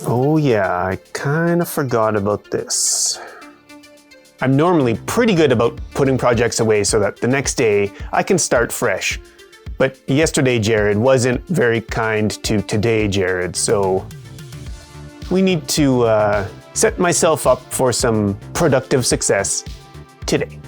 Oh yeah, I kind of forgot about this. I'm normally pretty good about putting projects away so that the next day I can start fresh. But yesterday Jared wasn't very kind to today Jared, so we need to set myself up for some productive success today.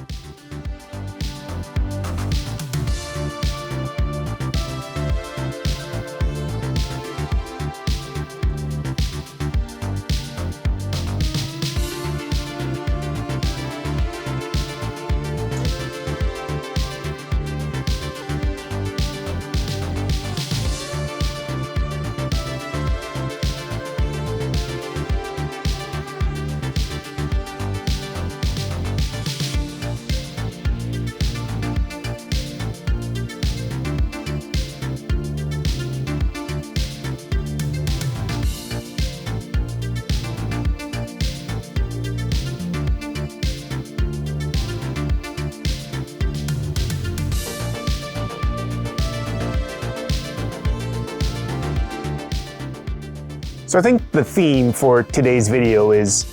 So I think the theme for today's video is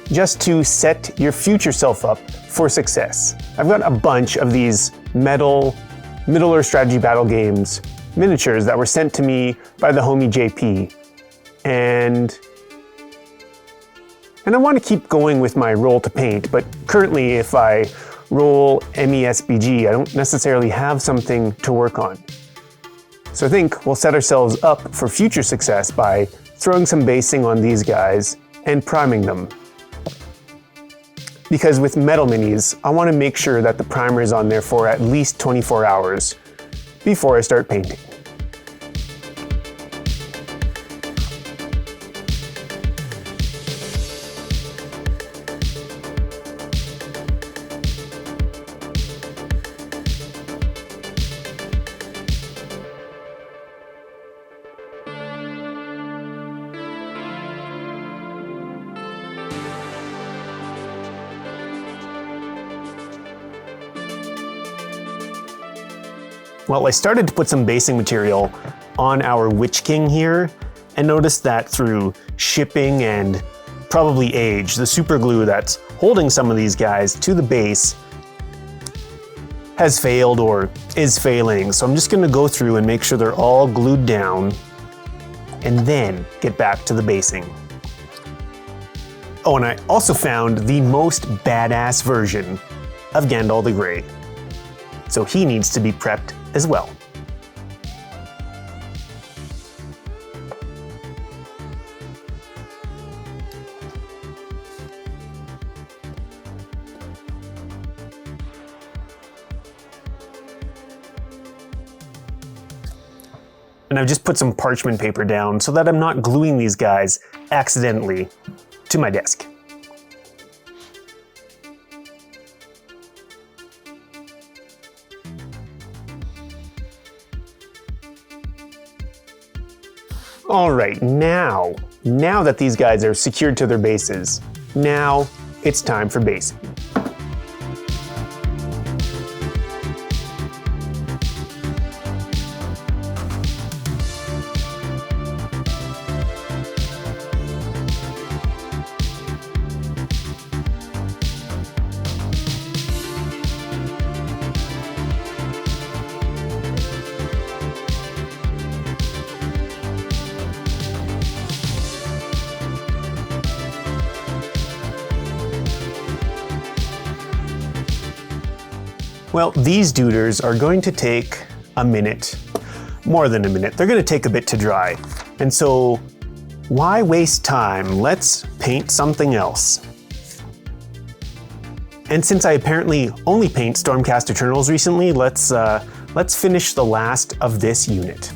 just to set your future self up for success. I've got a bunch of these Middle-earth strategy battle games miniatures that were sent to me by the homie JP. And I want to keep going with my roll to paint, but currently if I roll MESBG, I don't necessarily have something to work on. So I think we'll set ourselves up for future success by throwing some basing on these guys and priming them. Because with metal minis, I want to make sure that the primer is on there for at least 24 hours before I start painting. Well, I started to put some basing material on our Witch King here and noticed that through shipping and probably age, the super glue that's holding some of these guys to the base has failed or is failing. So I'm just gonna go through and make sure they're all glued down and then get back to the basing. Oh, and I also found the most badass version of Gandalf the Grey. So he needs to be prepped as well. And I've just put some parchment paper down so that I'm not gluing these guys accidentally to my desk. All right, now that these guys are secured to their bases, now it's time for basing. Well, these duders are going to take a minute, more than a minute. They're going to take a bit to dry. And so why waste time? Let's paint something else. And since I apparently only paint Stormcast Eternals recently, let's finish the last of this unit.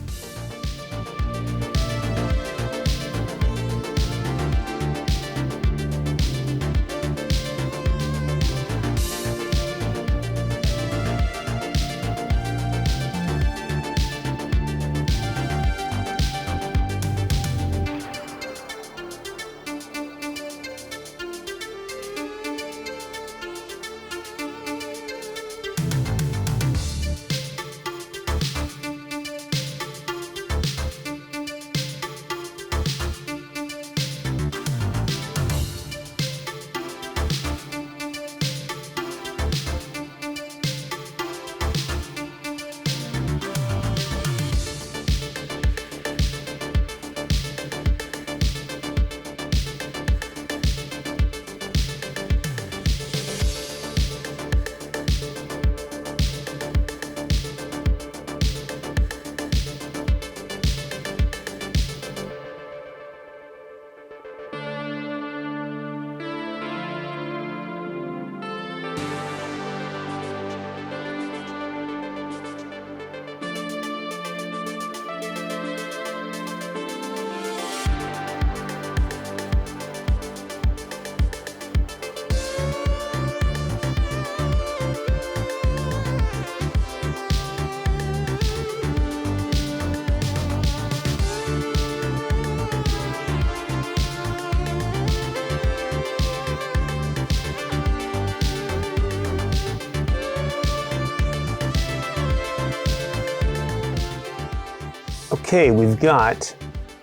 Okay, we've got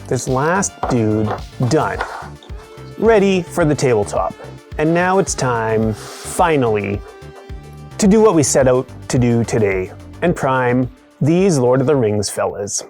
this last dude done. Ready for the tabletop. And now it's time, finally, to do what we set out to do today and prime these Lord of the Rings fellas.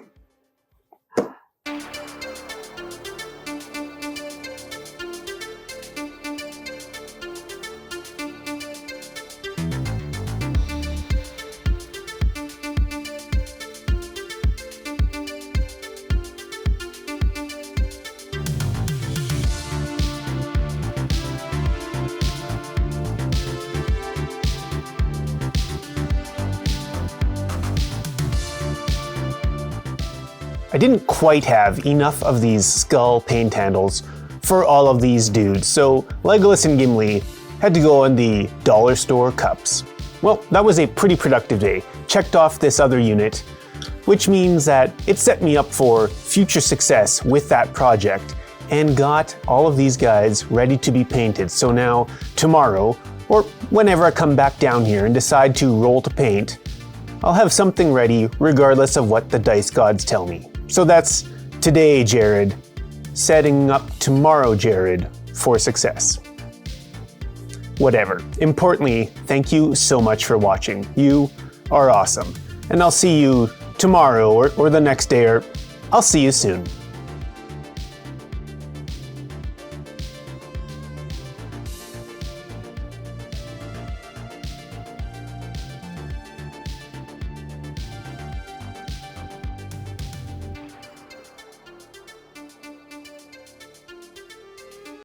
I didn't quite have enough of these skull paint handles for all of these dudes, so Legolas and Gimli had to go on the dollar store cups. Well, that was a pretty productive day. Checked off this other unit, which means that it set me up for future success with that project and got all of these guys ready to be painted. So now, tomorrow, or whenever I come back down here and decide to roll to paint, I'll have something ready regardless of what the dice gods tell me. So that's today, Jared, setting up tomorrow, Jared, for success. Whatever. Importantly, thank you so much for watching. You are awesome. And I'll see you tomorrow or the next day, or I'll see you soon.